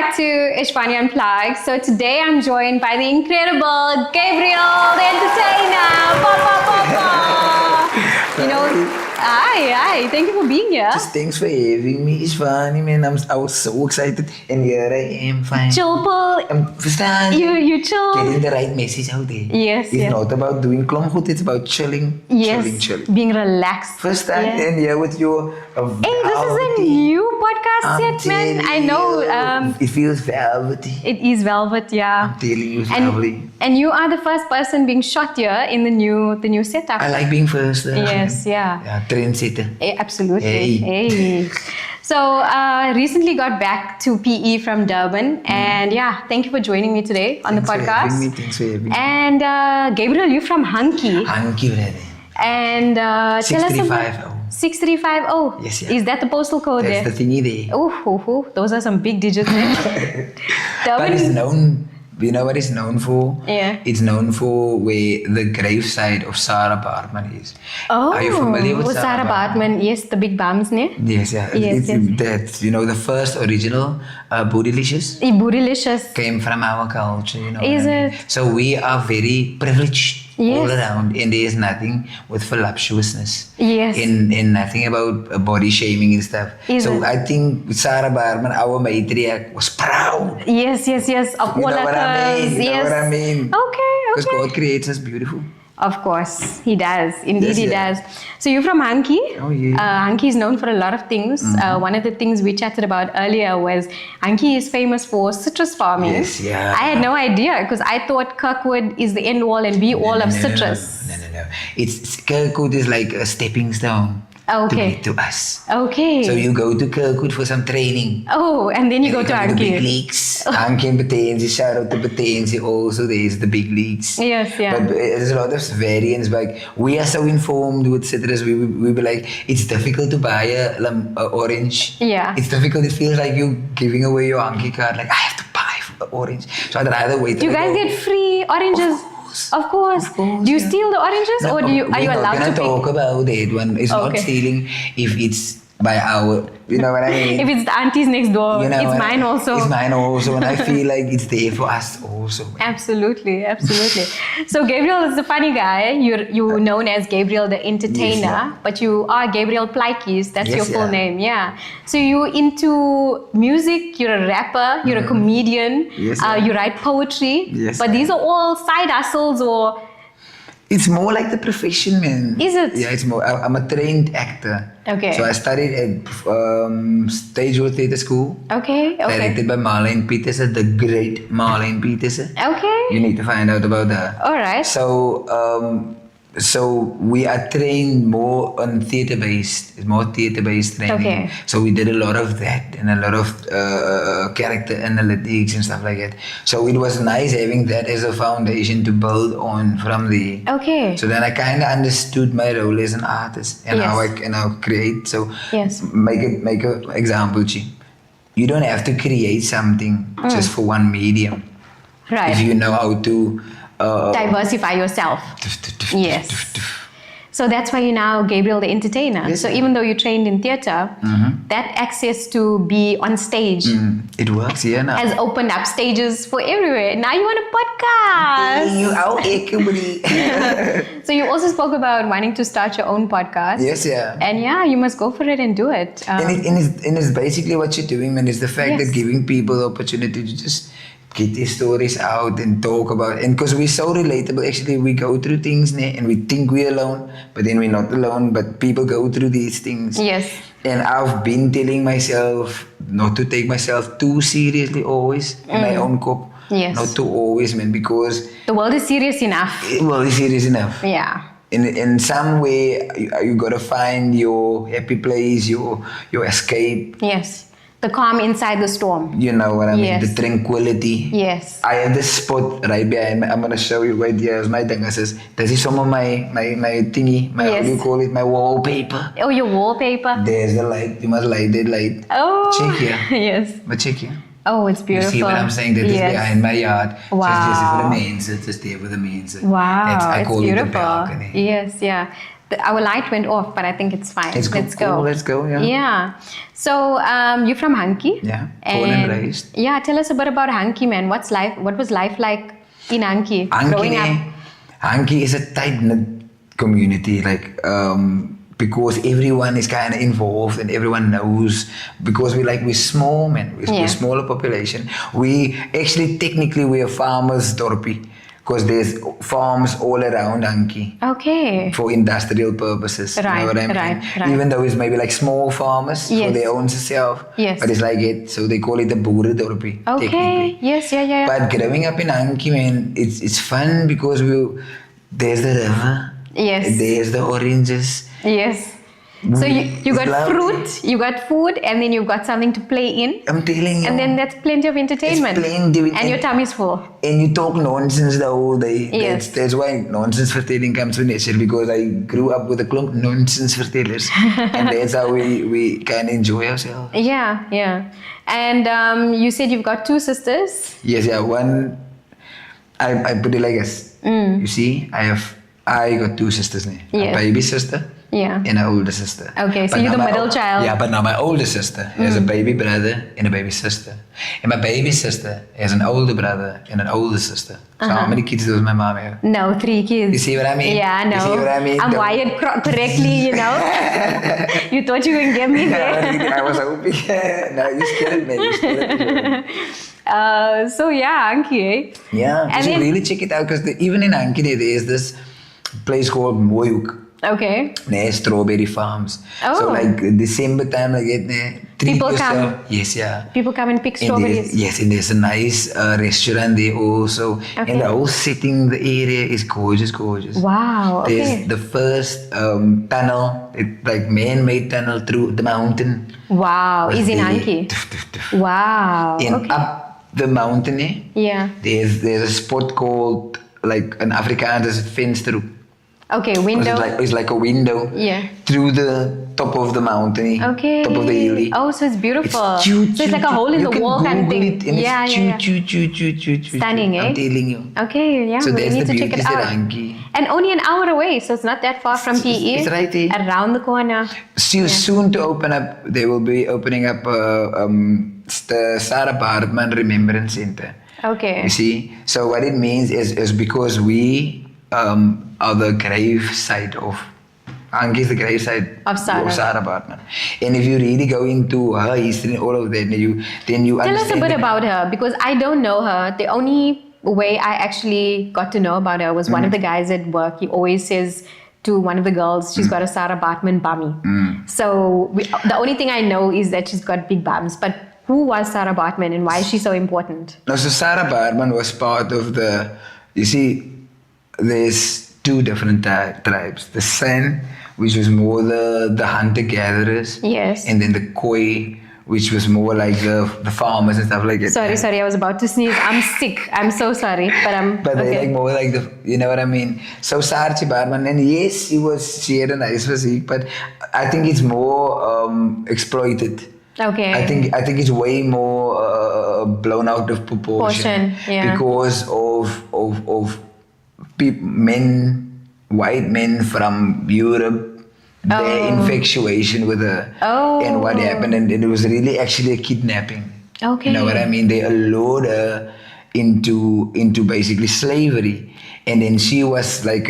back to Ishvani Unplugged. So today I'm joined by the incredible Gabriel Da Entertainer. You know, hi, thank you for being here. Just thanks for having me, Ishvani, man. I was so excited, and here I am, fine. Chill, Verstaan you chill. Getting the right message out there. Yes, It's not about doing klomgoed, it's about chilling. Yes, Chilling. being relaxed. Verstaan? Yeah. And here with your... Hey, this is a new podcast set, man. I know. It feels velvety. It is velvet, yeah. I'm telling you, it's lovely. And you are the first person being shot here in the new setup. I like being first. Yes, yeah. Yeah, trendsetter. Absolutely. Hey. So, recently got back to PE from Durban, and yeah, thank you for joining me today on the podcast. Thanks for having me. And Gabriel, you from Hankey. Hankey, brother. And tell us about 6350. Yes, yeah. Is that the postal code there? That's the thingy there. Oh, those are some big digits there. But it's known, you know what it's known for? Yeah. It's known for where the gravesite of Sarah Baartman is. Oh, are you familiar with Sarah Baartman? Yes, the big bums, ne? Yes, yeah. Yes. That, you know, the first original Bootylicious Bootylicious. came from our culture, you know. Is it? So we are very privileged. Yes. All around, and there is nothing with voluptuousness. Yes. And nothing about body shaming and stuff. I think Sarah Baartman, our matriarch, was proud. Yes. Of You know what I mean? You know what I mean? Okay. Because God creates us beautiful. Of course, He does. Indeed, Yes, He yeah. does. So you're from Hankey. Oh, yeah. Hankey is known for a lot of things. One of the things we chatted about earlier was Hankey is famous for citrus farming. Yes, yeah. I had no idea because I thought Kirkwood is the end all and be all of citrus. No. Kirkwood is like a stepping stone to us. Okay. So you go to Kirkwood for some training. Oh, and then you go to The big Hankey. leagues. Hankey and Batenzi, shout out to Batenzi also. There's the big leagues. Yes, yeah. But there's a lot of variants. Like we are so informed with citrus. We be like, it's difficult to buy a orange. Yeah. It's difficult. It feels like you giving away your Hankey card. Like I have to buy an orange. So I'd rather wait. Do you guys get free oranges? Of course. Do you steal the oranges, or are you allowed to pick? Talk about that one. It's not stealing if it's by our, you know what I mean? If it's the aunties next door, it's mine also. It's mine also, and I feel like it's there for us also. Absolutely. So Gabriel is a funny guy. You're known as Gabriel the Entertainer, Yes, yeah. but you are Gabriel Plaatjies. That's Yes, your full yeah. name, yeah. So you're into music. You're a rapper. You're a comedian. Yes, yeah. You write poetry. Yes, but yeah. these are all side hustles, or It's more like the profession, man. Is it? Yeah, it's more. I'm a trained actor. Okay. So I studied at Stage World Theatre School. okay. Directed by Marlene Petersen, the great Marlene Petersen. Okay. You need to find out about her. All right. So we are trained more on theatre-based training. Okay. So we did a lot of that and a lot of character analytics and stuff like that. So it was nice having that as a foundation to build on from there. Okay. So then I kind of understood my role as an artist and Yes. how I can now create. So Yes. make an example, Chi. You don't have to create something just for one medium. Right. If you know how to Diversify yourself. Yes. So that's why you're now Gabriel the Entertainer. Yes, so yeah. even though you trained in theatre, that access to be on stage It works, yeah. Now. has opened up stages for everywhere. Now you want a podcast. You out everybody. So you also spoke about wanting to start your own podcast. Yes, yeah. And yeah, you must go for it and do it. And it's basically what you're doing, man. It's the fact Yes. that giving people the opportunity to just get their stories out and talk about it. And because we're so relatable, actually, we go through things and we think we're alone, but then we're not alone, but people go through these things. Yes. And I've been telling myself not to take myself too seriously always in my own cop. Yes. Not too always, man, because The world is serious enough. well, it's serious enough. Yeah. In some way, you gotta find your happy place, your escape. Yes. The calm inside the storm. You know what I mean? Yes. The tranquility. Yes. I have this spot right behind me. I'm gonna show you right here. My thing says, this is some of my thingy, my Yes. what do you call it? My wallpaper. Oh, your wallpaper. There's the light. You must light that light. Oh. Check here. Yes. But check here. Oh, it's beautiful. You see what I'm saying? That is Yes. behind my yard. Wow. Just for the mains. It's just there for the mains. Wow, I it's call beautiful. it the balcony. Yes, yeah. our light went off, but I think it's fine. It's Let's cool. go. Let's go. Yeah. Yeah. So you're from Hankey. Yeah. Born and raised. Yeah. Tell us a bit about Hankey, man. What was life like in Hankey growing up? Hankey is a tight-knit community, like because everyone is kind of involved and everyone knows, because we're small, man. We're smaller population. We actually technically we're farmers dorpie, because there's farms all around Hankey. Okay. For industrial purposes. Right, you know what I mean? right. Even though it's maybe like small farmers for Yes. their own self. Yes. But it's like it, so they call it a boerendorpie. Okay. Technically. Yes. Yeah. But growing up in Hankey, man, it's fun because there's the river. Yes. There's the oranges. Yes. So you It's got lovely. fruit, you got food, and then you've got something to play in. I'm telling you. And then that's plenty of entertainment. It's plenty. And your tummy's full. And you talk nonsense the whole day. Yes. That's why nonsense vertelling comes to nature, because I grew up with a klomp nonsense vertellers. And that's how we can enjoy ourselves. Yeah. And you said you've got 2 sisters. Yes, yeah. One, I put it like this. You see, I got 2 sisters now. Yes. A baby sister. Yeah. And an older sister. Okay, so But you're now the my middle child. Yeah, but now my older sister has a baby brother and a baby sister. And my baby sister has an older brother and an older sister. So how many kids does my mom have? No, 3 kids. You see what I mean? Yeah, I know. You see what I mean? I'm wired correctly, you know. You thought you could get me there. I was hoping. No, you scared me. So yeah, Hankey, eh? Yeah, And you should then- really check it out, because even in Hankey there is this place called Mooihoek. Okay. Nee, strawberry farms. Oh. So like December time, like it, treat People yourself. come. Yes, yeah. People come and pick And strawberries. yes, and there's a nice restaurant there also. Okay. And the whole setting, the area is gorgeous. Wow, okay. There's the first tunnel, like man-made tunnel through the mountain. Wow, is in there. Hankey. Tuf, tuf, tuf. Wow. And Okay. up the mountain, Yeah. there's a spot called, like an Afrikaans venster. Okay, 'Cause window. It's like a window Yeah. through the top of the mountain. Okay. Top of the hill. Oh, so it's beautiful. It's cute. So it's like a hole in you the can wall kind of Google thing. It and Yeah. it's cute. Stunning, eh? I'm telling you. Okay, yeah, So we there's need the to check it beauties out. at Hankey. And only an hour away, so it's not that far from PE. It's right there. Around the corner. Soon to open up, they will be opening up the Sarah Bartman Remembrance Center. Okay. You see? So what it means is because we are the grave site of Hankey is the grave site Of Sarah. Bartman. And if you really go into her history and all of that, then you Tell us a understand bit that- about her, because I don't know her. The only way I actually got to know about her was one of the guys at work. He always says to one of the girls, she's got a Sarah Bartman bummy. So the only thing I know is that she's got big bums. But who was Sarah Bartman and why is she so important? No, so Sarah Bartman was part of you see, there's 2 different tribes. The San, which was more the hunter-gatherers. Yes. And then the Khoi, which was more like the farmers and stuff like that. Sorry, I was about to sneeze. I'm sick. I'm so sorry, but I'm But they okay. like more like you know what I mean? So Sarchi Bartman, and yes, she had a nice physique, but I think it's more exploited. Okay. I think it's way more blown out of proportion. Yeah. Because of white men from Europe, their infatuation with her, and what happened, and it was really actually a kidnapping. Okay. You know what I mean? They allured her into basically slavery, and then she was like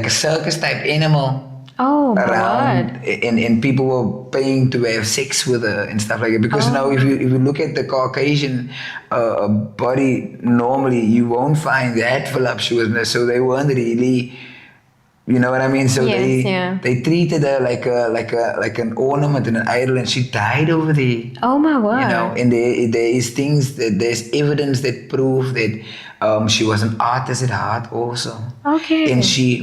a circus type animal. Oh my Around God. and people were paying to have sex with her and stuff like that, because now if you look at the Caucasian body, normally you won't find that voluptuousness, so they weren't really, you know what I mean? So Yes, they treated her like an ornament and an idol, and she died over there. Oh my word. You know, and there is there's evidence that prove that she was an artist at heart also. Okay. And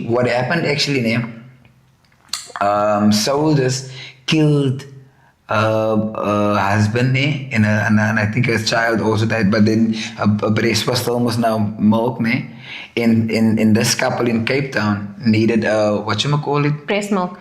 what happened actually, soldiers killed her husband, and I think her child also died, but then her breast was almost now milk, in this couple in Cape Town needed Breast milk.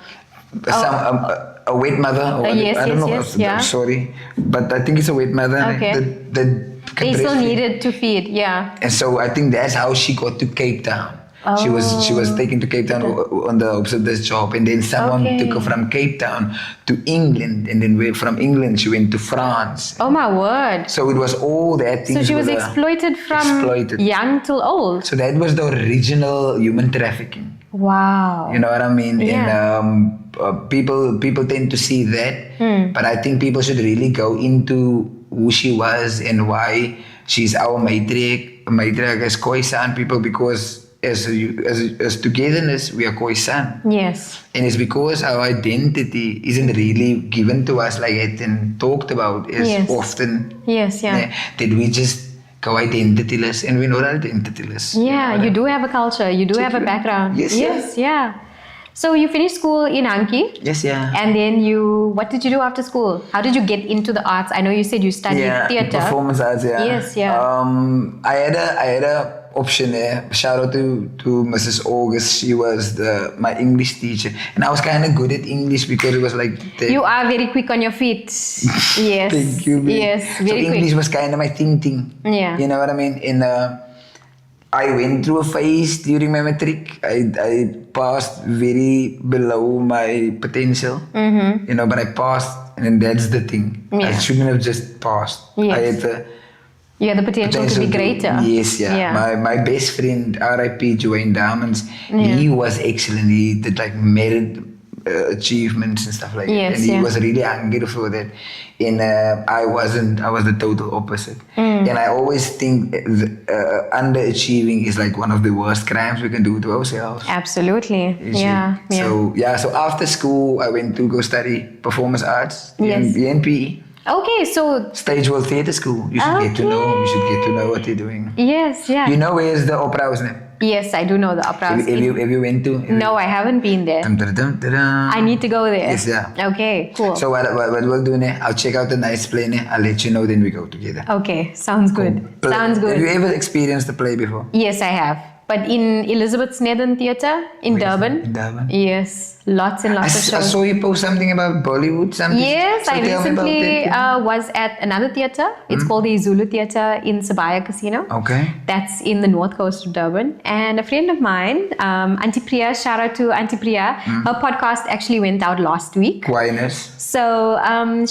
a wet mother. Yes, I don't know. yes, yeah. Sorry, but I think it's a wet mother. Okay. That can They still breastfeed. needed to feed, yeah. And so I think that's how she got to Cape Town. She was taken to Cape Town on the hopes of this job, and then someone Okay. took her from Cape Town to England, and then from England she went to France. Oh my word. So it was all that things. So she was were exploited from exploited. young till old. So that was the original human trafficking. Wow. You know what I mean? Yeah. And people tend to see that, but I think people should really go into who she was and why she's our matriarch as Khoisan people, because as togetherness we are Khoisan. Yes. And it's because our identity isn't really given to us like it and talked about as Yes. often. Yes, yeah. That we just go identityless, and we're not identityless. Yeah, you do have a culture, you do have a background. Yes, yes, yeah. So you finished school in Hankey, Yes, yeah. and then what did you do after school? How did you get into the arts? I know you said you studied theatre. Performance arts, yeah. Yes, yeah. I had a option there. Shout out to Mrs. August. She was my English teacher, and I was kind of good at English because it was like You are very quick on your feet. Yes. Thank you, man. Yes, So very English quick. was kind of my thing. Yeah. You know what I mean? And I went through a phase during my matric. I passed very below my potential. Mm-hmm. You know, but I passed, and that's the thing. I Yeah. shouldn't have just passed. Yes. I had the You had the potential to be greater. Yes, yeah. Yeah. My best friend, R.I.P. Joanne Diamonds, Yeah. he was excellent. He did like merit achievements and stuff like Yes, that. And he yeah. was really hungry for that. And I wasn't. I was the total opposite. And I always think underachieving is like one of the worst crimes we can do to ourselves. Absolutely. You see. Yeah. Yeah. So after school, I went to go study performance arts Yes. in PE. Okay, so Stage World Theatre School. You should get to know. You should get to know what they're doing. yes, yeah. You know where's the opera house now? Yes, I do know the opera. house. Have you went to? No, I haven't been there. I I need to go there. Yes, yeah. Okay, cool. So what we'll do now, I'll check out the nice play now. I'll let you know, then we go together. Okay, sounds good. Sounds Have you good. ever experienced the play before? Yes, I have. But in Elizabeth Snedden Theatre in Durban. In Durban? Yes, lots and I, lots of I shows. saw you post something about Bollywood, something. Yes, So I tell me about recently that. was at another theatre. It's called the Zulu Theatre in Sabaya Casino. Okay. That's in the north coast of Durban. And a friend of mine, Auntie Priya, shout out to Auntie Priya, her podcast actually went out last week. Quietness. So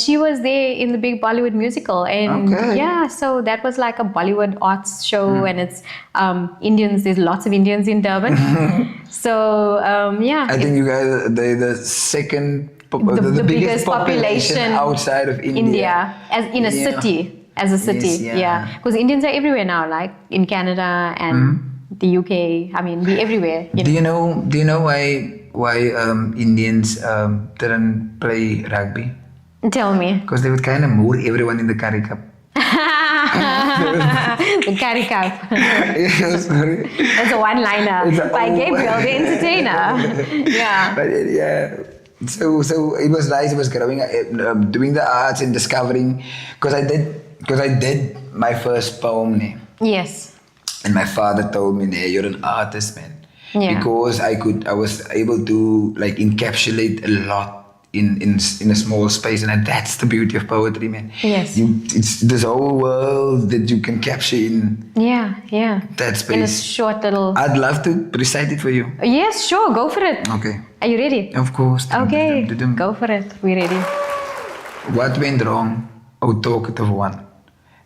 she was there in the big Bollywood musical. And Okay. yeah, so that was like a Bollywood arts show. And it's Indians, there's lots of Indians in Durban. So yeah. I think you guys are the second, The biggest population outside of India. India, as in a Yeah. city, as a city, Yes, yeah. Because Indians are everywhere now, like in Canada and the UK. I mean, we everywhere. You know. Do you know why Indians didn't play rugby? Tell me. Because they would kind of moor everyone in the curry cup. The carry cup. Sorry. That's a one-liner It's a- by oh. Gabriel Da Entertainer. Yeah. But yeah. So it was nice. It was growing, doing the arts and discovering. Because I did my first poem, ne? Yes. And my father told me, "Nee, you're an artist, man." Yeah. Because I was able to like encapsulate a lot in a small space, and that's the beauty of poetry, man. Yes. It's this whole world that you can capture in Yeah. Yeah. that In a space. short little. I'd love to recite it for you. Yes, sure. Go for it. Okay. Are you ready? Of course. Okay. Dum-dum-dum-dum. Go for it. We're ready. What went wrong, O talkative one,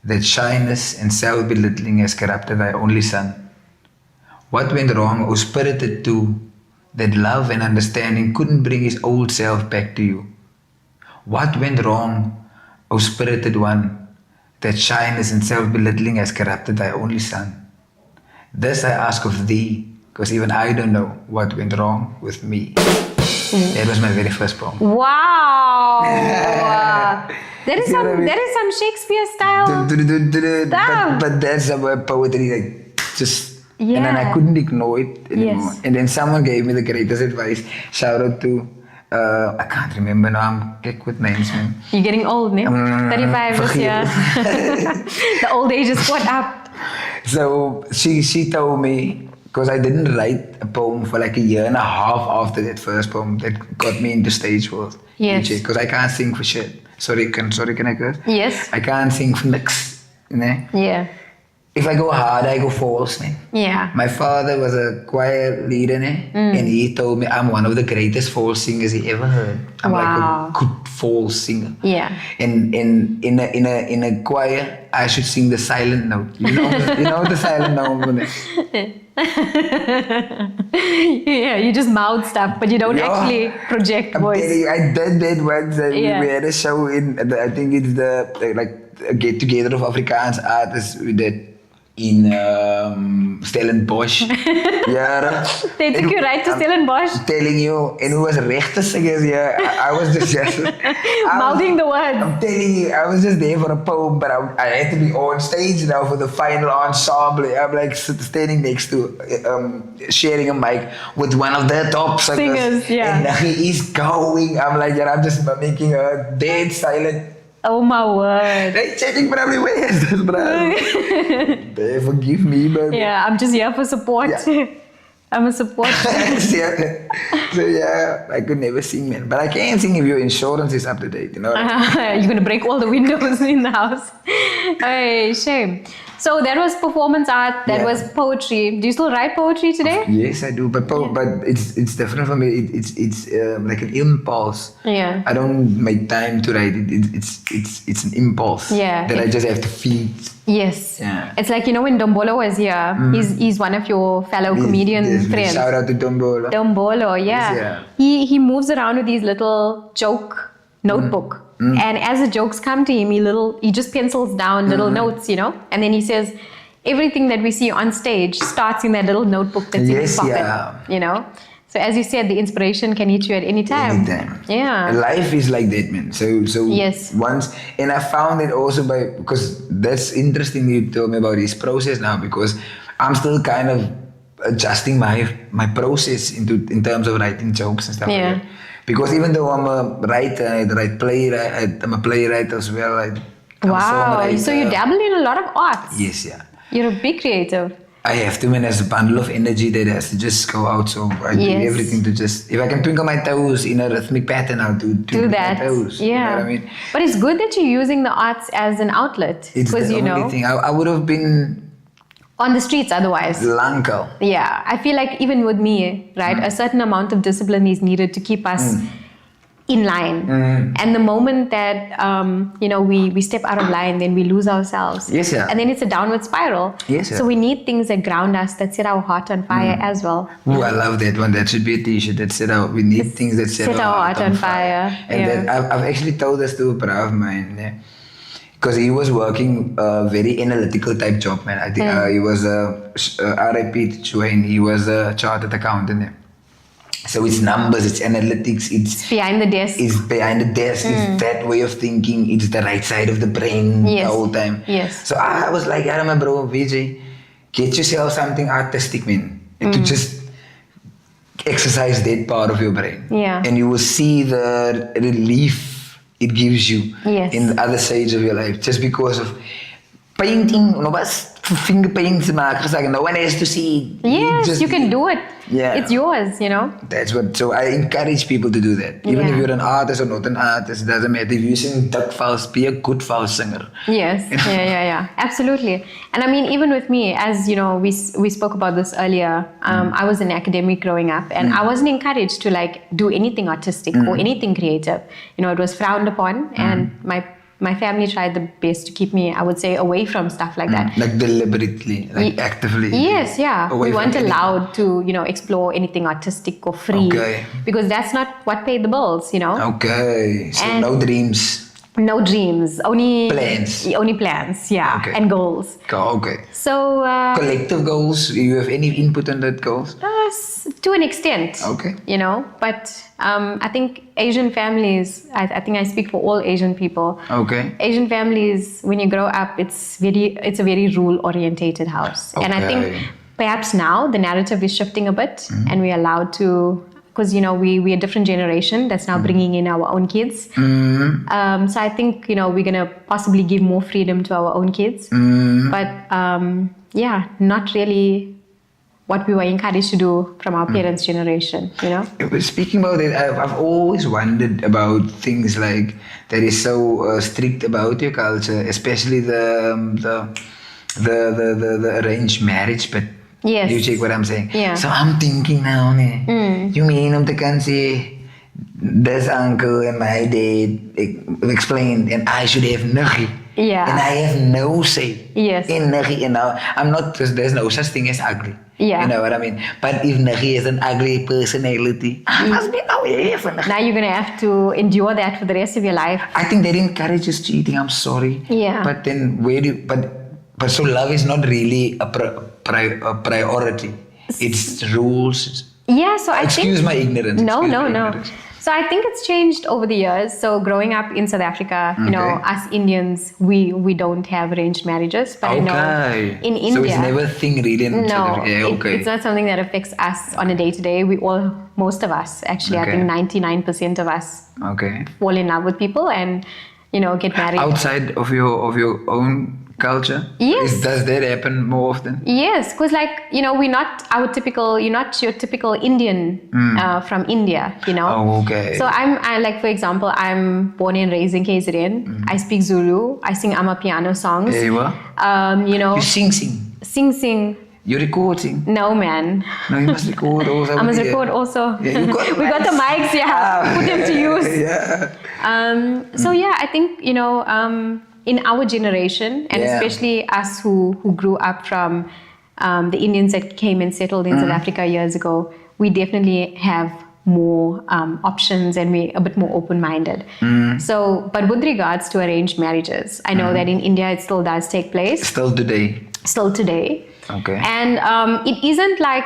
that shyness and self-belittling has corrupted thy only son? What went wrong, O spirited two, that love and understanding couldn't bring his old self back to you? What went wrong, O spirited one, that shyness and self-belittling has corrupted thy only son? This I ask of thee, because even I don't know what went wrong with me. That was my very first poem. Wow. That is See what I mean? that is some Shakespeare style. Stop. But that's about poetry, like just. And then I Yeah. couldn't ignore it anymore. Yes. And then someone gave me the greatest advice. Shout out to, I can't remember now, I'm quick with names, man. You're getting old, ne? 35 this forget year. The old age is caught up. So she told me, because I didn't write a poem for like a year and a half after that first poem that got me into stage world. Yes. Because I can't sing for shit. Sorry, can I curse? Yes. I can't sing for nix. Ne? Yeah. if I go hard, I go false, man. Yeah. My father was a choir leader, and he told me I'm one of the greatest false singers he ever heard. I'm like Wow. a good false singer. Yeah. And in a choir, I should sing the silent note. You know the silent note. Yeah, you just mouth stuff, but you don't Yeah. actually project I'm voice. telling you, I did that once. Yeah. We had a show I think it's the a get together of Afrikaans artists we did in Stellenbosch. Yeah. They took you right to Stellenbosch, Telling you, and it was rechte singers here. I was just mouthing the words. I'm telling you, I was just there for a poem, but I had to be on stage now for the final ensemble. I'm like standing next to, sharing a mic with one of the top singers. Yeah. And he is going. I'm like, yeah, I'm just making a dead silent. Oh my word. They checking probably where is this, bro? They forgive me, but Yeah, I'm just here for support. Yeah. I'm a support. yeah. So yeah, I could never sing, man. But I can sing if your insurance is up to date. You know. You're gonna break all the windows in the house. Hey, shame. So that was performance art. That Yeah. was poetry. Do you still write poetry today? Yes, I do. But it's different for me. It's like an impulse. Yeah. I don't make time to write it. It's an impulse. Yeah. That I just have to feed. Yes. Yeah. It's like, when Dombolo was here, he's one of your fellow comedian Yes, friends. Shout out to Dombolo. Dombolo, yeah. Yes, He moves around with these little joke notebook. And as the jokes come to him, he just pencils down little notes, and then he says, everything that we see on stage starts in that little notebook that's in his Yes, pocket, yeah. So as you said, the inspiration can hit you at any time. Anytime. Yeah. Life is like that, man. So Yes. once, and I found it also because that's interesting you told me about this process now, because I'm still kind of adjusting my process in terms of writing jokes and stuff Yeah. like that. Because even though I'm a writer, I write playwright, I'm a playwright as well. I'm a Wow. songwriter. So you dabble in a lot of arts. Yes, yeah. You're a big creative. I have to, man. There's a bundle of energy that has to just go out. So I do Yes. everything to just, if I can twinkle my toes in a rhythmic pattern, I'll do Do that. my toes. Yeah. You know what I mean? But it's good that you're using the arts as an outlet. It's Because, the only thing. I would have been on the streets otherwise. Lanko. Yeah. I feel like even with me, right, a certain amount of discipline is needed to keep us in line. And the moment that, we step out of line, then we lose ourselves. Yes, yeah. And then it's a downward spiral. Yes, yeah. So we need things that ground us, that set our heart on fire as well. Ooh, I love that one. That should be a t-shirt that said out. We need things that set our heart on fire. And yeah. that I've actually told this to a brother of mine. Because he was working a very analytical type job, man. I think he was a RIP to Chuen. He was a chartered accountant. So it's numbers, it's analytics, it's Behind the desk. It's behind the desk, it's that way of thinking, it's the right side of the brain Yes. the whole time. Yes. So I was like, yeah, my bro, Vijay, get yourself something artistic, man. And to just exercise that part of your brain. Yeah. And you will see the relief it gives you Yes. in the other sides of your life. Just because of painting, finger paints, no one has to see. Yes, you can do it. Yeah. It's yours, That's what. So I encourage people to do that. Even if Yeah. you're an artist or not an artist, it doesn't matter. If you sing duck false, be a good false singer. Yes, yeah, absolutely. And I mean, even with me, as we spoke about this earlier. I was an academic growing up, and I wasn't encouraged to do anything artistic or anything creative. It was frowned upon, and my family tried the best to keep me, I would say, away from stuff like that. Like deliberately, actively. Yes, yeah. Away We from weren't anything. allowed to, explore anything artistic or free. Okay. Because that's not what paid the bills, Okay, so And- no dreams. No dreams, only Plans. Only plans, yeah, Okay. and goals. Okay. So Collective goals. Do you have any input on that goals? to an extent, Okay. But I think Asian families. I think I speak for all Asian people. Okay. Asian families, when you grow up, it's a very rule-orientated house, and I Okay. think perhaps now the narrative is shifting a bit, and we're allowed to. Because we're a different generation that's now bringing in our own kids. So I think we're gonna possibly give more freedom to our own kids. But not really what we were encouraged to do from our parents' generation. But speaking about it, I've always wondered about things like that is so strict about your culture, especially the the arranged marriage, but Yes. you check what I'm saying. Yeah. So I'm thinking now, you mean om te kan say this uncle and my dad explained, and I should have nuggie. Yeah. And I have no say. Yes. In nuggie, and now I'm not. There's no such thing as ugly. Yeah. You know what I mean? But if nuggie has an ugly personality, I must be aware for nuggie. Now you're gonna have to endure that for the rest of your life. I think that encourages cheating. I'm sorry. Yeah. But then where do? But so love is not really a priority. It's rules. Yeah, so I Excuse think my ignorance. no, excuse no, my no. ignorance. So I think it's changed over the years. So growing up in South Africa, you know, Okay. us Indians, we don't have arranged marriages. But I know in India, So it's never a thing really in South no, Africa. Yeah, okay. it's not something that affects us on a day to day. Most of us, actually, Okay. I think 99% of us Okay. fall in love with people and, you know, get married. Outside of your own culture? Yes. Does that happen more often? Yes, because like, you know, you're not your typical Indian from India, you know. Oh, okay. So I like, for example, I'm born and raised in KZN. I speak Zulu. I sing Amapiano songs. There you are. You know, You sing. sing. You recording. No, man. No, you must record also. I must record also. Yeah, you got We got the mics, yeah. Put them to use. Yeah. So yeah, I think, you know, in our generation, and Yeah. especially us who grew up from the Indians that came and settled in South Africa years ago, we definitely have more options and we're a bit more open-minded. So, but with regards to arranged marriages, I know that in India it still does take place, Still today. still today. Okay. And it isn't like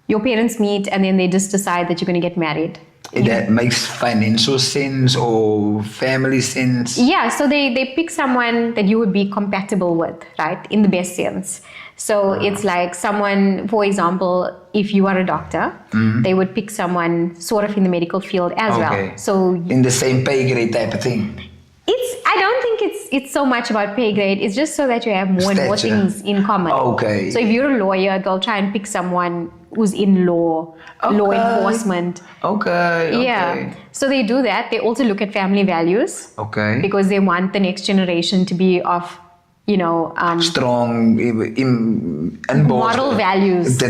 your parents meet and then they just decide that you're going to get married. That makes financial sense or family sense. Yeah, so they pick someone that you would be compatible with, right? In the best sense. So it's like someone, for example, if you are a doctor, they would pick someone sort of in the medical field as Okay. well. So In the same pay grade type of thing. I don't think it's so much about pay grade. It's just so that you have more and more Stature. things in common. Okay. So if you're a lawyer, they'll try and pick someone who's in law enforcement. Okay. Yeah. So they do that. They also look at family values Okay. because they want the next generation to be of, you know, Strong moral values.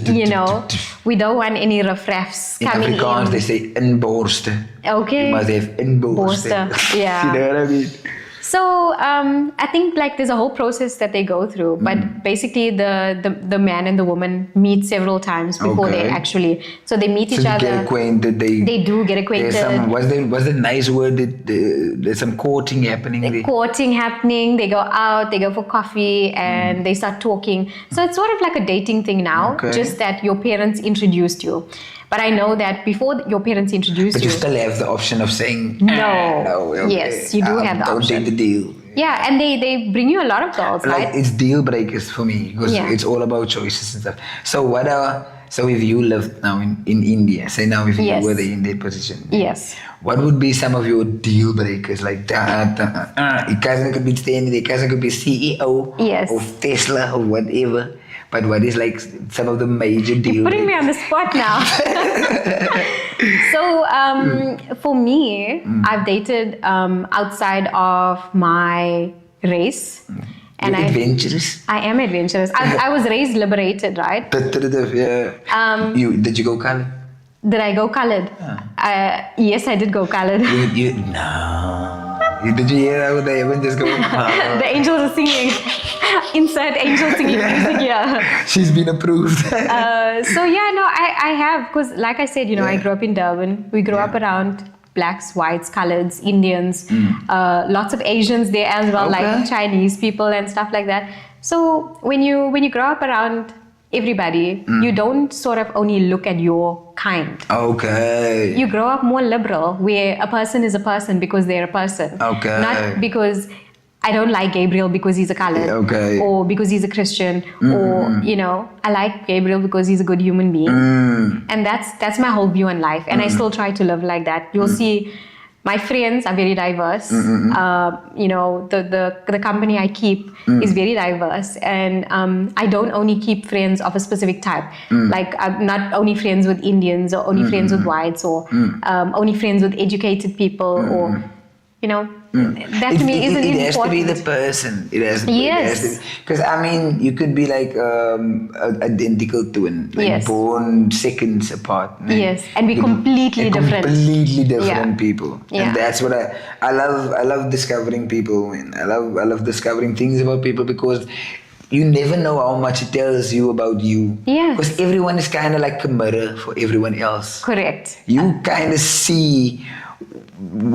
You know, we don't want any riffraffs In coming Afrikaans, in. they say inborsten. Okay. You must have inborsten. Borsten, yeah. You know what I mean? So I think like there's a whole process that they go through, but basically the man and the woman meet several times before they Okay. actually. So they meet So each you other. get acquainted. They do get acquainted. Was the nice word that there's some courting happening there? Courting happening, they go out, they go for coffee, and they start talking. So it's sort of like a dating thing now, Okay. just that your parents introduced you. But I know that before your parents introduced But you, you still have the option of saying No. no. Okay. Yes, you do have the don't option. take the deal. yeah, and they bring you a lot of girls, Like right? it's deal breakers for me because Yeah. it's all about choices and stuff. So if you lived now in India, say now if you Yes. were in that position, Yes. what would be some of your deal breakers? Like your cousin could be standing, your cousin could be CEO Yes. of Tesla or whatever. But what is like some of the major deal Putting me breakers? on the spot now. So for me, I've dated outside of my race, and You're adventurous. I am adventurous. I was raised liberated, right? Yeah. Did you go colored? Did I go colored? Yes, I did go colored. Did you hear how they even just go? The angels are singing. Insert angel singing music here. She's been approved. So yeah, no, I have, because like I said, you know, I grew up in Durban. We grew up around blacks, whites, coloreds, Indians, lots of Asians there as well, Okay. like Chinese people and stuff like that. So when you grow up around everybody, you don't sort of only look at your kind. Okay. You grow up more liberal, where a person is a person because they're a person. Okay. Not because I don't like Gabriel because he's a colored. Okay. Or because he's a Christian. Or, you know, I like Gabriel because he's a good human being. And that's my whole view on life. And I still try to live like that. You'll see my friends are very diverse. You know, the company I keep is very diverse. And I don't only keep friends of a specific type. Like I'm not only friends with Indians or only friends with whites or only friends with educated people or, you know, that to me isn't it has to be important. the person. It has to Yes. because I mean, you could be like identical twin, like Yes. born seconds apart. Man. Yes, and be You could completely different. Completely different Yeah. people, Yeah. and that's what I love. I love discovering people, man. I love discovering things about people because you never know how much it tells you about you. Yes. Because everyone is kind of like a mirror for everyone else. Correct. You kind of see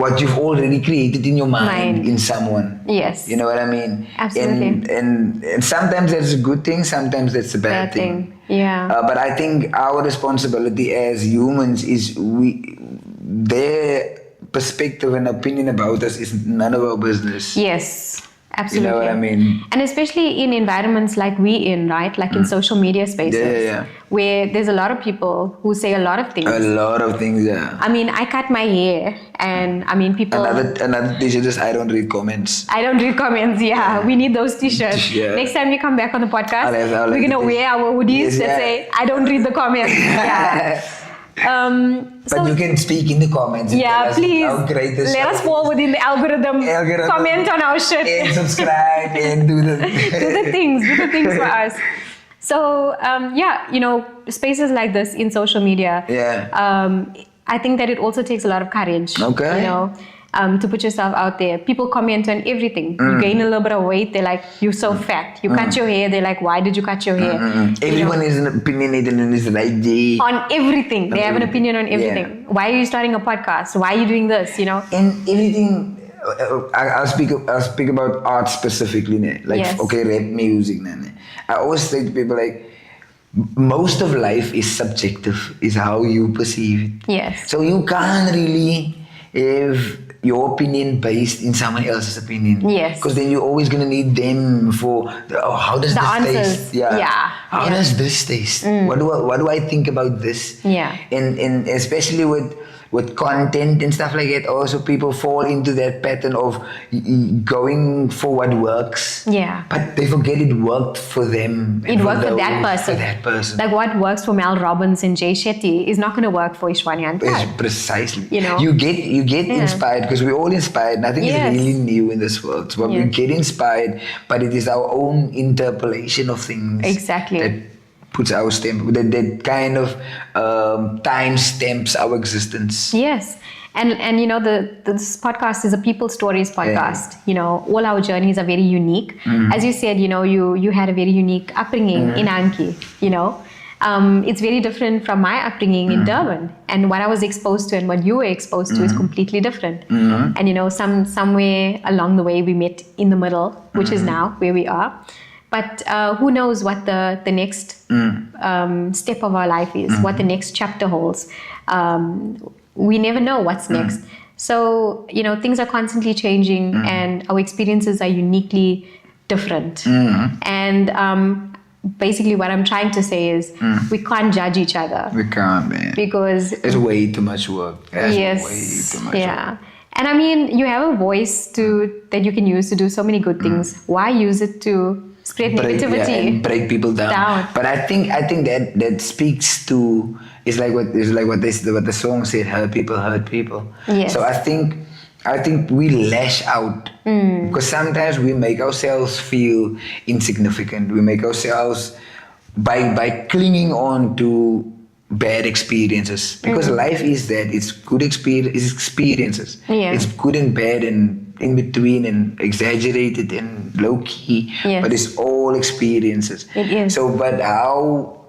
what you've already created in your mind in someone. Yes. You know what I mean? Absolutely. And sometimes that's a good thing, sometimes that's a bad thing. Yeah. But I think our responsibility as humans is their perspective and opinion about us is none of our business. Yes. Absolutely. You know what I mean? And especially in environments like we in, right? Like in social media spaces. Yeah. Where there's a lot of people who say a lot of things. A lot of things, yeah. I mean, I cut my hair and I mean people... Another t-shirt is I don't read comments. I don't read comments, yeah. We need those t-shirts. Yeah. Next time we come back on the podcast, I'll have we're going to wear our hoodies that say, I don't read the comments. Yeah. But you can speak in the comments. And tell us please. how great this Let us fall within the algorithm. Comment on our shit. And subscribe and do the do the things for us. So spaces like this in social media. Yeah. I think that it also takes a lot of courage. Okay. To put yourself out there. People comment on everything. You gain a little bit of weight, they're like, you're so fat. You cut your hair, they're like, why did you cut your hair? Everyone is opinionated and is right there. On everything. They have an opinion on everything. Yeah. Why are you starting a podcast? Why are you doing this? And everything, I'll speak about art specifically. Like, Yes. okay, rap music. I always say to people like, most of life is subjective, is how you perceive it. Yes. So you can't really have your opinion based in someone else's opinion. Yes. Because then you're always going to need them for, how does The this answers. taste? Yeah. How does this taste? What do I think about this? Yeah. And especially with content and stuff like that, also people fall into that pattern of going for what works. Yeah. But they forget it worked for them. It worked for that person. For that person. Like what works for Mel Robbins and Jay Shetty is not going to work for Ishvani Unplugged. Precisely. You get inspired because we're all inspired. Nothing is really new in this world. So we get inspired, but it is our own interpolation of things. Exactly. That puts our stamp. That kind of time stamps our existence. Yes. And this podcast is a people stories podcast. All our journeys are very unique. As you said, you had a very unique upbringing in Hankey. It's very different from my upbringing in Durban. And what I was exposed to and what you were exposed to is completely different. And somewhere along the way we met in the middle, which is now where we are. But who knows what the next step of our life is, what the next chapter holds. We never know what's next. So, things are constantly changing and our experiences are uniquely different. And basically what I'm trying to say is we can't judge each other. We can't, man. Because it's way too much work. Yes. Way too much work. And I mean, you have a voice that you can use to do so many good things. Why use it to spread negativity and break people down? But I think that speaks to what the song said, hurt people. Yes. So I think we lash out because sometimes we make ourselves feel insignificant. We make ourselves by clinging on to bad experiences because life is that it's good experiences. It's good and bad and in between and exaggerated and low key, but it's all experiences. It is. So, but how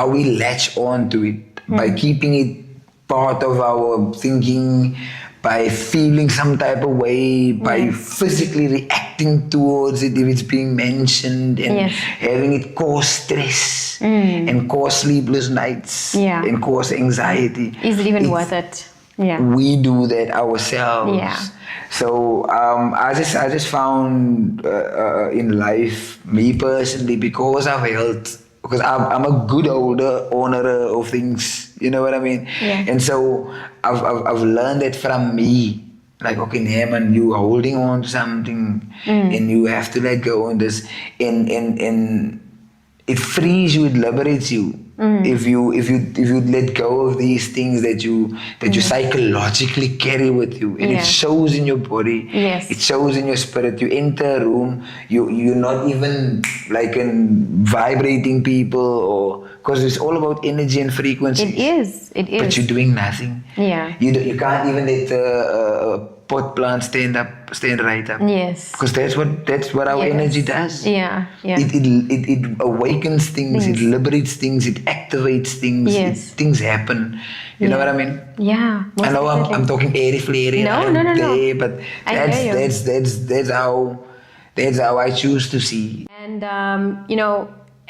we latch on to it by keeping it part of our thinking, by feeling some type of way, by physically reacting towards it if it's being mentioned, and having it cause stress and cause sleepless nights and cause anxiety. Is it even worth it? Yeah. We do that ourselves. Yeah. So I just found in life, me personally, because of health, because I'm a good older honorer of things, you know what I mean? Yeah. And so I've learned that from me. Like, okay, man, you holding on to something and you have to let go on this. And it frees you, it liberates you. If you let go of these things that you psychologically carry with you, and it shows in your body, Yes. it shows in your spirit. You enter a room, you're not even like vibrating people, or because it's all about energy and frequency. It is. But you're doing nothing. Yeah. You can't even let the pot plant stand right up. Yes. Because that's what our Yes. energy does. Yeah. It awakens things, it liberates things, it activates things. Yes. Things happen. You know what I mean? Yeah. I know most I'm talking airy flary. No, no, But I hear you. that's how I choose to see. And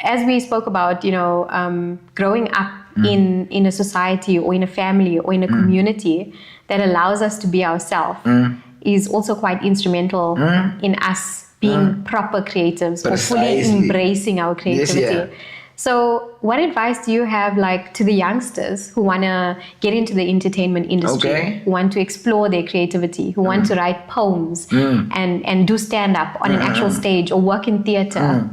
as we spoke about, growing up in a society or in a family or in a community that allows us to be ourselves is also quite instrumental in us being proper creatives or fully Precisely. embracing our creativity. Yes, yeah. So what advice do you have like to the youngsters who want to get into the entertainment industry, Okay. who want to explore their creativity, who want to write poems and do stand-up on an actual stage or work in theater?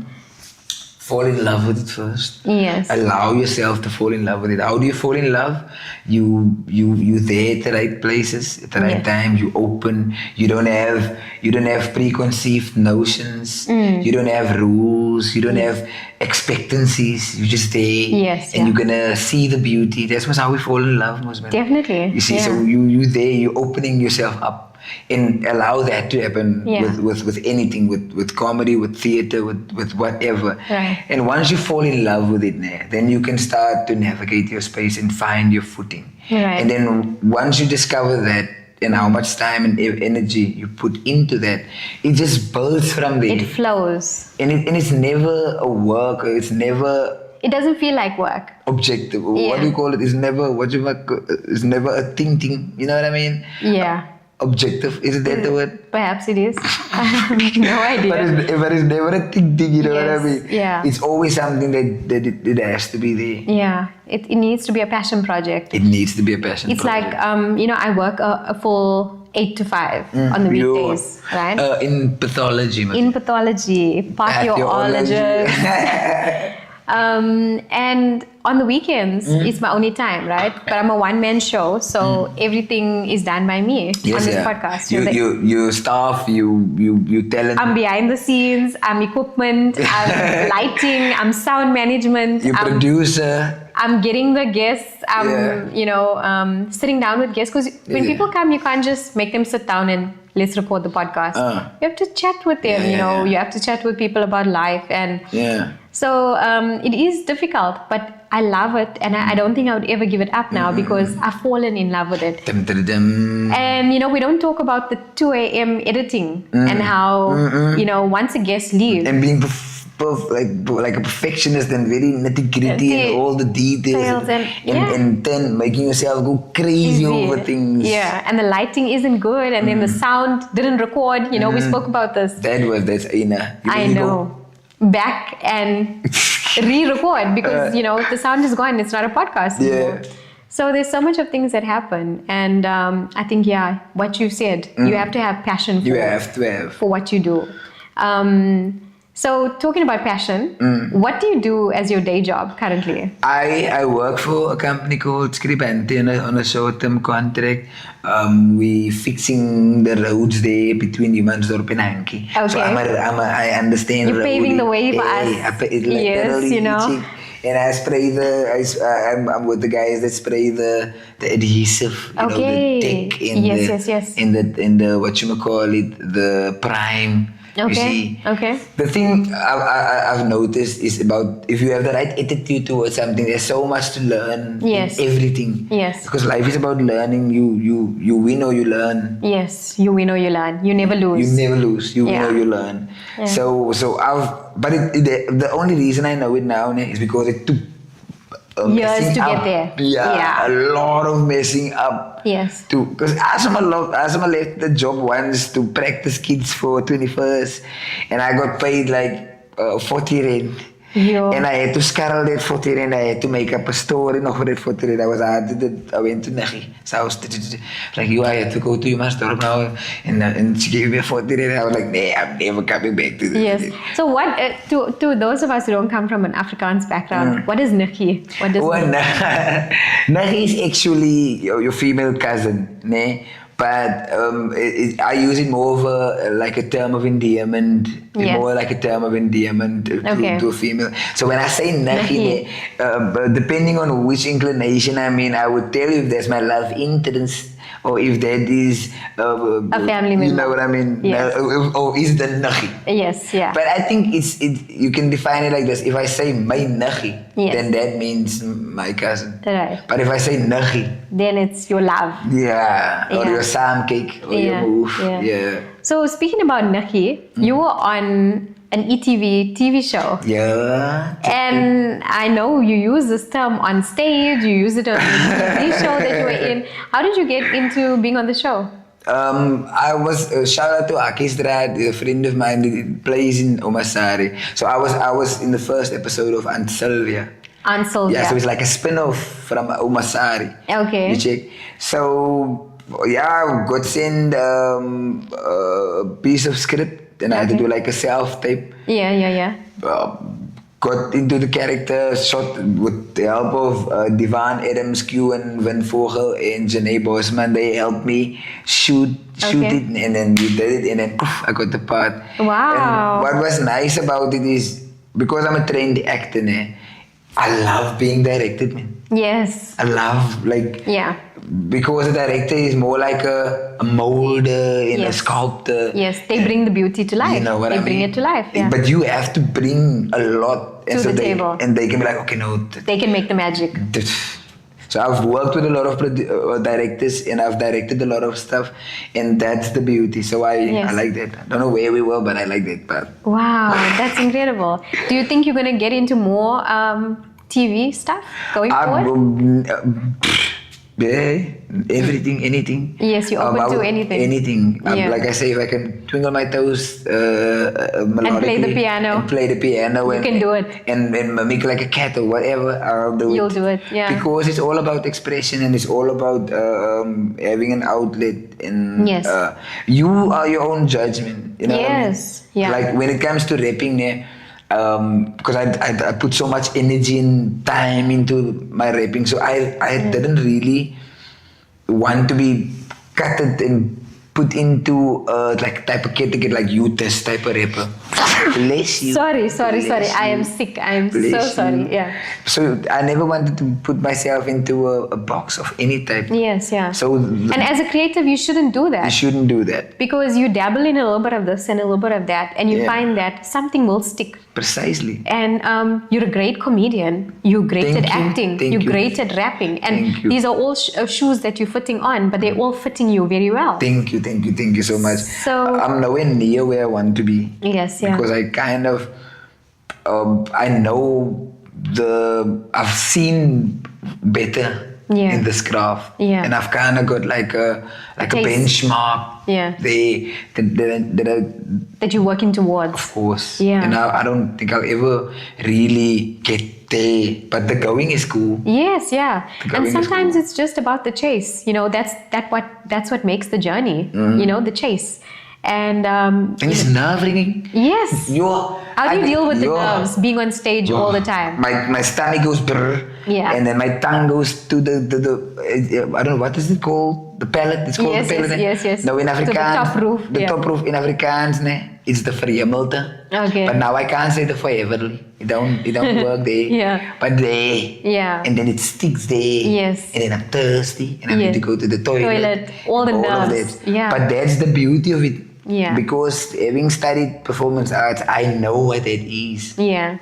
Fall in love with it first. Yes. Allow yourself to fall in love with it. How do you fall in love? You there at the right places at the right time. You open. You don't have preconceived notions. You don't have rules. You don't have expectancies. You're just there. Yes, and you're gonna see the beauty. That's how we fall in love, most men. Definitely. You see, yeah. so you there. You're opening yourself up. And allow that to happen with anything, with comedy, with theater, with whatever. Right. And once you fall in love with it, then you can start to navigate your space and find your footing. Right. And then once you discover that and how much time and energy you put into that, it just builds from there. It flows. And it's never a work. It's never. It doesn't feel like work. Objective. Yeah. What do you call it? It's never it's never a thing. You know what I mean? Yeah. Objective. Is that the word? Perhaps it is. I have no idea. But it's never a thing, you know what I Yes, mean? yeah. It's always something that it has to be there. Yeah. It needs to be a passion project. It needs to be a passion It's project. like, I work a full 8 to 5 on the weekdays, right? In pathology. In pathology, pathologist. And on the weekends, it's my only time, right? But I'm a one-man show, so everything is done by me on this podcast. You staff, you talent. I'm behind the scenes, I'm equipment, I'm lighting, I'm sound management. You producer. I'm getting the guests. I'm, sitting down with guests. Because when people come, you can't just make them sit down and let's record the podcast. You have to chat with them, you have to chat with people about life. And so it is difficult, but I love it. And I don't think I would ever give it up now because I've fallen in love with it. And, we don't talk about the 2 a.m. editing and how, once a guest leaves. And being like a perfectionist and very nitty gritty and all the details and then making yourself go crazy over things. Yeah, and the lighting isn't good, and then the sound didn't record. We spoke about this. That's Ina. I know. Back and re-record because the sound is gone. It's not a podcast anymore. So there's so much of things that happen, and I think what you said, you have to have passion for what you do. So talking about passion, what do you do as your day job currently? I work for a company called Skribanti on a short-term contract. We fixing the roads there between Humansdorp and Hankey. Okay. So I understand. You're paving the way for us. Yes, And I spray I'm with the guys that spray the adhesive, the tack in the what you call it, the prime. Okay. You see, okay. The thing I've noticed is about if you have the right attitude towards something, there's so much to learn. Yes. In everything. Yes. Because life is about learning. You win or you learn. Yes, you win or you learn. You never lose. You never lose. You win or you learn. Yeah. So the only reason I know it now is because it took years to get there. Yeah, a lot of messing up. Yes. Because Asama left the job once to practice kids for 21st, and I got paid like 40 rand. Yo. And I had to scarrel that for it, and I had to make up a story nog for that for it. I went to Nachi. So I was like, I had to go to your store now, and she gave me a photo, and I was like, nee, I'm never coming back to this. Yes. So what, to those of us who don't come from an Afrikaans background, what is Nikki? What does Nachi is actually your female cousin, ne? But I use it more of like a term of endearment, more like a term of endearment to a female. So when I say Nachi, depending on which inclination I'm in, I would tell you if that's my love interest or if that is a family member. You know what I mean? Yes. Or is the Nachi? Yes, yeah. But I think you can define it like this. If I say my Nachi, then that means my cousin. Right. But if I say Nachi, then it's your love. Yeah, or your saamkyk, or your move. Yeah. So speaking about Nachi, you were on an ETV TV show. Yeah. And I know you use this term on stage, you use it on the TV show that you were in. How did you get into being on the show? I was shout out to Akisdraad, a friend of mine that plays in Omasari. So I was in the first episode of Aunt Sylvia. Aunt Sylvia. Yeah, so it's like a spin-off from Omasari. Okay. You check. So yeah, got sent a piece of script and I had to do like a self-tape. Yeah. Got into the character, shot with the help of Divan Adams, Q and Vin Vogel and Janae Bosman. They helped me shoot it, and then we did it, and then poof, I got the part. Wow. And what was nice about it is, because I'm a trained actor, I love being directed, man. Yes. I love, because a director is more like a molder and a sculptor. Yes, they bring the beauty to life. You know what I mean? They bring it to life, yeah. But you have to bring a lot to the table. And they can be like, okay, no. They can make the magic. So I've worked with a lot of directors and I've directed a lot of stuff, and that's the beauty. So I like that. I don't know where we were, but I like that part. Wow, that's incredible. Do you think you're going to get into more TV stuff going forward? Everything, anything. Yes, you're open to anything. Anything. Like I say, if I can twinkle my toes melodically. And play the piano. And play the piano. You can do it. And mimic like a cat or whatever, I'll do it. You'll do it, yeah. Because it's all about expression and it's all about having an outlet. And you are your own judgment. You know what I mean? Yeah. Like when it comes to rapping, because I put so much energy and time into my rapping, so I didn't really want to be cutted and put into like type of category like Utah's type of rapper. Bless you. Sorry. I am sick. I am so sorry. Yeah. So I never wanted to put myself into a box of any type. Yes, yeah. So and as a creative, you shouldn't do that. You shouldn't do that. Because you dabble in a little bit of this and a little bit of that, and you find that something will stick. Precisely. And you're a great comedian. You're great at acting. You're great at rapping. And these are all shoes that you're fitting on, but they're all fitting you very well. Thank you so much. So I'm nowhere near where I want to be. Yes, yeah. Because I kind of, I know I've seen better in this craft. Yeah. And I've kind of got like a benchmark. Yeah. That you're working towards. Of course. Yeah. And I don't think I'll ever really get there. But the going is cool. Yes, yeah. And sometimes it's just about the chase. You know, that's what makes the journey. You know, the chase. And it's nerve-wracking. Yes. How do you deal with the nerves being on stage all the time? My stomach goes brrr. Yeah. And then my tongue goes to the I don't know, what is it called? The palate. It's called the palate. Yes. No, in Afrikaans. To the top roof. The top roof in Afrikaans, it's the verhemelte. Okay. But now I can't say the foreverly. It don't work there. Yeah. But there. Yeah. And then it sticks there. Yes. And then I'm thirsty and I need to go to the toilet. All the nerves. Of that. Yeah. But that's the beauty of it. Yeah. Because having studied performance arts, I know what that is. Yeah.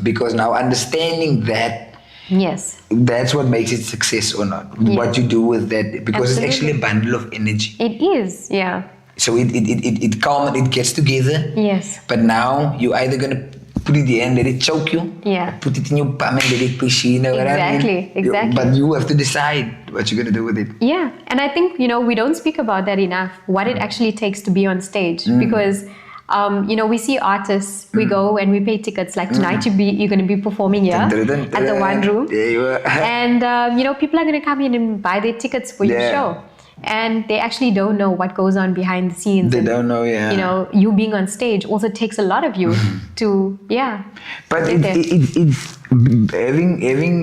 Because now understanding that, yes, that's what makes it success or not. What you do with that, because it's actually a bundle of energy. It is, yeah. So it gets together. Yes. But now you're either gonna put it there and let it choke you. Yeah. Put it in your bum and let it push you. You know what I mean? Exactly. But you have to decide what you're gonna do with it. Yeah, and I think we don't speak about that enough. What it actually takes to be on stage, because we see artists, we go and we pay tickets. Like tonight you're going to be performing here at the one room. There you are. And, people are going to come in and buy their tickets for your show. And they actually don't know what goes on behind the scenes. They don't know, You being on stage also takes a lot of you to, But having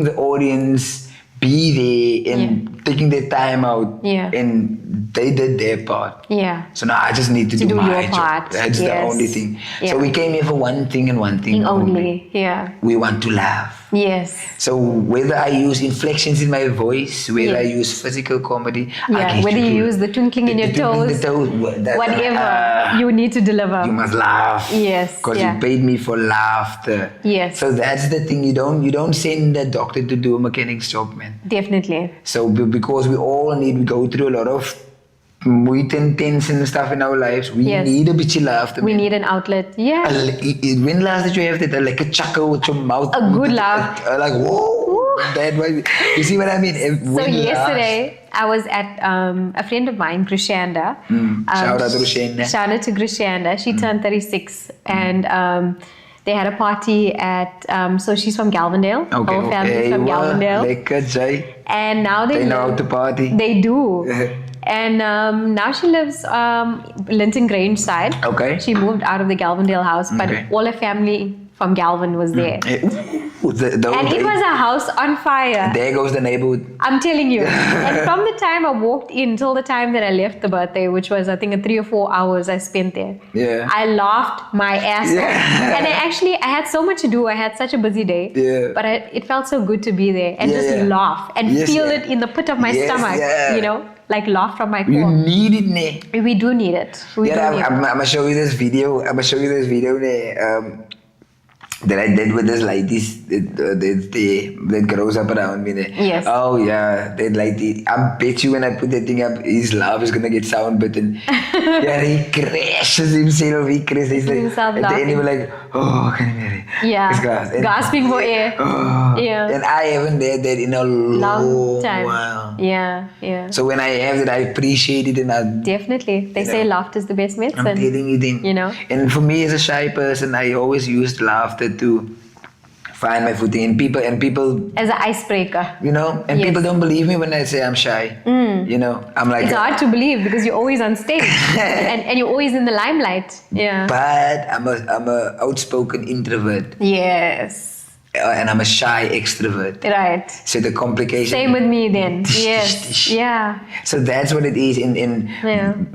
the audience be there and taking their time out, and they did their part. Yeah. So now I just need to do my your job. part. That's the only thing. Yeah. So we came here for one thing and one thing only. Yeah. We want to laugh. Yes. So whether I use inflections in my voice, whether I use physical comedy, whether you use the twinkling in your toes, whatever you need to deliver. You must laugh. Yes. Because you paid me for laughter. Yes. So that's the thing. You don't send a doctor to do a mechanic's job, man. Definitely. So because we go through a lot of moeite tense and stuff in our lives, we need a bitchy laughter. We need an outlet. Yeah. When last did you have that? Like a chuckle with your mouth. A good laugh. Like, whoa. That way. You see what I mean? So yesterday, I was at a friend of mine, Grishanda. Shout out to Grishanda. Shout out to Grishanda. She turned 36 and they had a party at, so she's from Galvandale. Okay, Whole family from Galvandale. Lekker, Jay. And now they know how to party. They do. And now she lives Linton Grange side. Okay. She moved out of the Galvandale house, but all her family from Galvin was there. And it was a house on fire. There goes the neighborhood. I'm telling you. And from the time I walked in till the time that I left the birthday, which was I think 3 or 4 hours I spent there. Yeah. I laughed my ass off. And I had so much to do. I had such a busy day. Yeah. But it felt so good to be there and just laugh and feel it in the pit of my stomach. Like laugh from my core. You need it, ne? We do need it. I'm gonna show you this video. That I did with this ladies that grows up around me. Yes. Oh yeah, that lady. I bet you when I put that thing up, his laugh is gonna get sound bitten. He crashes himself. He crashes. He's like, at the end he was like, oh, can you hear it? Yeah. Gasping for air. Yeah. And I haven't had that in a long time. While. Yeah. So when I have it, I appreciate it, and I definitely. They say laughter is the best medicine. I'm telling you, then. And for me as a shy person, I always used laughter to find my footing, and people as an icebreaker, and people don't believe me when I say I'm shy. I'm like, it's hard to believe because you're always on stage and you're always in the limelight. Yeah, but I'm a outspoken introvert. Yes. And I'm a shy extrovert. Right. So the complication. Same with me then. Yes. Yeah. So that's what it is.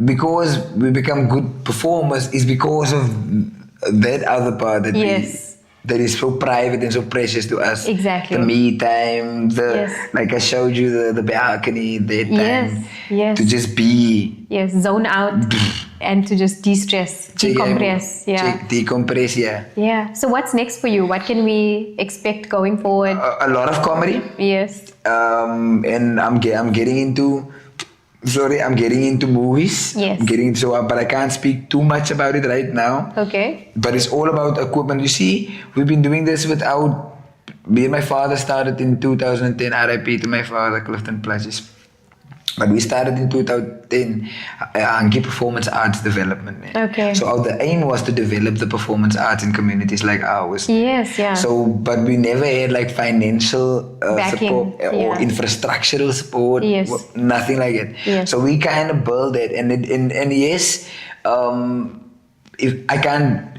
Because we become good performers is because of that other part that that is so private and so precious to us. Exactly. The me time, like I showed you the balcony, that time. Yes. To just be. Yes, zone out and to just de-stress, decompress. Decompress, Yeah. So what's next for you? What can we expect going forward? A lot of comedy. Yes. And I'm getting into movies. Yes. But I can't speak too much about it right now. Okay. But it's all about equipment. You see, we've been doing this without. Me and my father started in 2010. RIP to my father, Gabriel Plaatjies. But we started in 2010 Hankey Performance Arts Development. Okay. So the aim was to develop the performance arts in communities like ours. Yes, yeah. So, but we never had like financial support or infrastructural support. Yes. Nothing like it. Yes. So we kind of built it, and yes, if I can't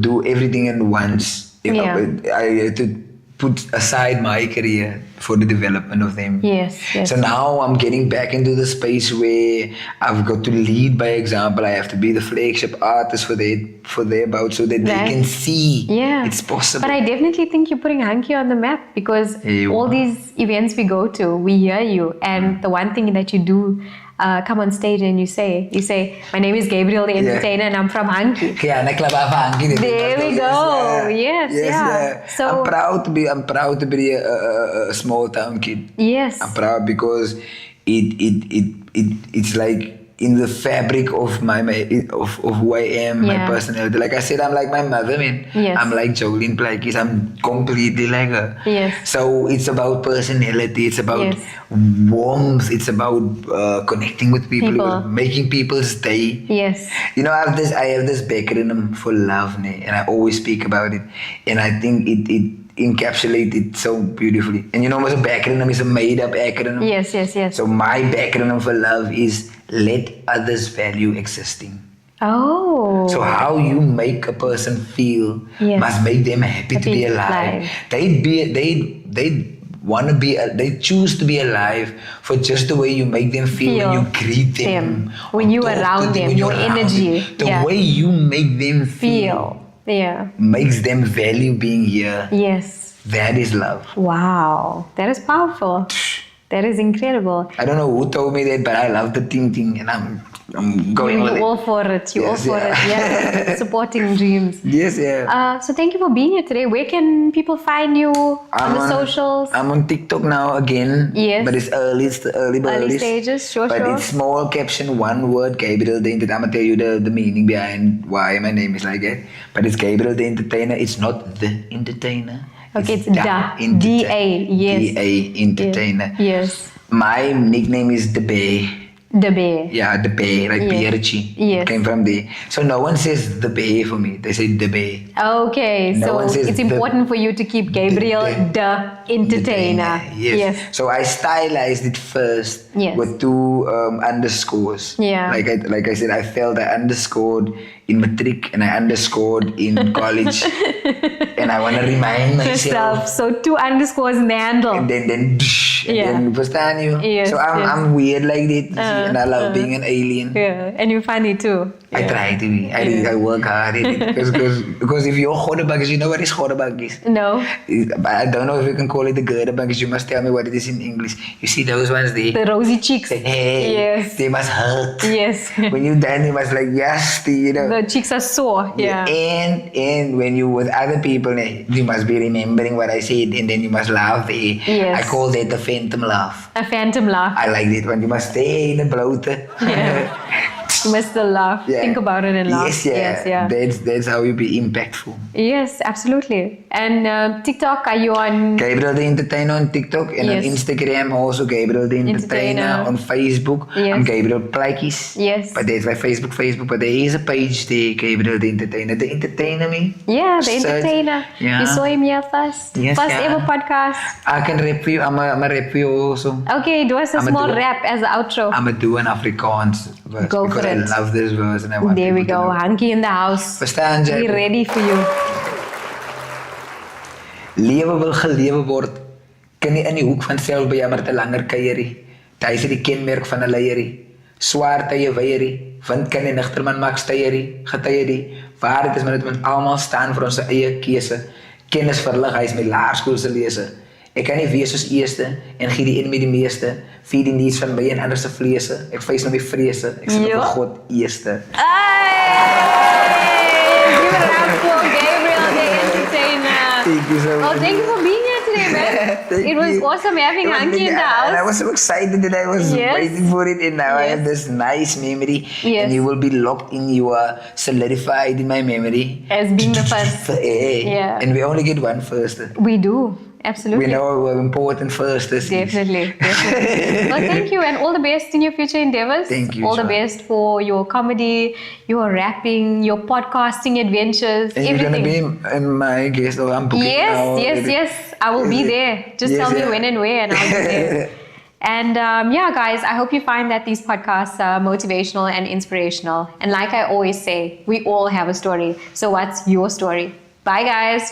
do everything at once. I had to put aside my career for the development of them. Yes. So now I'm getting back into the space where I've got to lead by example. I have to be the flagship artist for their bout so that they can see it's possible. But I definitely think you're putting Hankey on the map because all these events we go to, we hear you. And the one thing that you do come on stage and you say, my name is Gabriel Da Entertainer and I'm from Hankey. There we go. Yes. So I'm proud to be a small town kid. Yes. I'm proud because it's like in the fabric of of who I am, my Yeah. personality. Like I said, I'm like my mother, man. Yes. I'm like Gabriel Plaatjies. I'm completely like her. Yes. So it's about personality. It's about Yes. warmth. It's about connecting with people. People. Making people's day. Yes. You know, I have this acronym for love, ne, and I always speak about it. And I think it encapsulates it so beautifully. And you know, a acronym is a made-up acronym. Yes, yes, yes. So my acronym for love is let others value existing. Oh. So how you make a person feel Yes. must make them happy to be Happy alive. alive. They want to be. They choose to be alive for just the way you make them feel when you greet them, when or you talk to around them, when your you're around energy. them. The Yeah. way you make them Feel. Yeah. makes them value being here. Yes. That is love. Wow. That is powerful. That is incredible. I don't know who told me that, but I love the thing, and I'm going with You it. all for it. You all Yes, for yeah. it. Yeah. Supporting dreams. Yes, yeah. So thank you for being here today. Where can people find you on the socials? I'm on TikTok now again. Yes. But it's the early birdies. stages, sure, But sure. it's small caption, one word, Gabriel Da Entertainer. I'm gonna tell you the meaning behind why my name is like that. But it's Gabriel Da Entertainer. It's not the entertainer. Okay, it's Da. D-A, yes. D-A Entertainer. Yes. My nickname is The Bear. The bear. Yeah, The Bear, like Yes. Beertje. Yes. It came from there. So no one says The Bear for me. They say The Bear. Okay, No so one says it's the- important for you to keep Gabriel the Entertainer. Yes. So I stylized it first Yes. with two underscores. Yeah. Like I said, I felt I underscored in matric and I underscored in college, and I want to remind myself. So 2 underscores in the handle. And then Yeah. then verstaan you. Yes, So I'm weird like that, you see, and I love being an alien. Yeah, and you're funny too. I try to be. I work hard at it because if you're Godebakkies, you know what is Godebakkies? No, I don't know if you can call it the Godebakkies. You must tell me what it is in English. You see those ones there? the rosy cheeks. Hey, Yes. they must hurt. Yes. When you done, they must like yes, you know. The cheeks are sore. Yeah. And when you with other people, you must be remembering what I said, and then you must laugh there. Yes. I call that the phantom laugh. A phantom laugh. I like that one. You must stay in the blote. Yeah. You must still laugh. Yeah. Think about it and laugh. Yes, yeah. Yes, yeah. That's how you be impactful. Yes, absolutely. And TikTok, are you on? Gabriel Da Entertainer on TikTok and on Yes. Instagram also Gabriel Da Entertainer. Entertainer. On Facebook. Yes. I'm Gabriel Plaatjies. Yes. But there's my Facebook, but there is a page there, Gabriel Da Entertainer. The Entertainer me. Yeah, the Search. Entertainer. Yeah. You saw him here first. Yes, First yeah. ever podcast. I can rap for you. I'm a rap for you also. Okay, do us a I'ma small do it. rap as the outro. I'm gonna do an Afrikaans verse Go because for I it. love this verse and I want There we people to go. know. Hankey in the house. Verstaan jy? We're ready for you. Lewe wil gelewe word. Kan nie in die hoek van self bejammer te langer kuierie. Dit is die kenmerk van 'n leierie. Swaar tye weierie. Wind kan die nigterman maak styierie. Getye die. Waarheid is maar dit moet almal staan vir ons eie keuse. Kennis verlig, hy is my laerskoolse lese. Ek kan nie wees soos eerste en gee die een met die meeste. Vier die niets van my en ander se vleese. Ek vrees nou my vrese. Ek sit op Ja. God eerste. Hey! Give it up for Gabriel the Entertainer. Thank you so Oh, much. thank you for being here today, man. Thank It was you. awesome having It was Hankey in the And I house. was so excited that I was Yes. waiting for it, and now I Yes. have this nice memory, Yes. and you will be locked in. You are solidified in my memory. As being the first. Yeah. And we only get one first. We do. Absolutely. We know how important first is. Definitely. Well, thank you, and all the best in your future endeavors. Thank you, All the Ishvani. best for your comedy, your rapping, your podcasting adventures, And you're gonna everything. be in my guest. Oh, I'm booking Yes, now. yes. I will be there. Just Yes, tell me yeah. when and where, and I'll be there. And yeah, guys, I hope you find that these podcasts are motivational and inspirational. And like I always say, we all have a story. So what's your story? Bye, guys.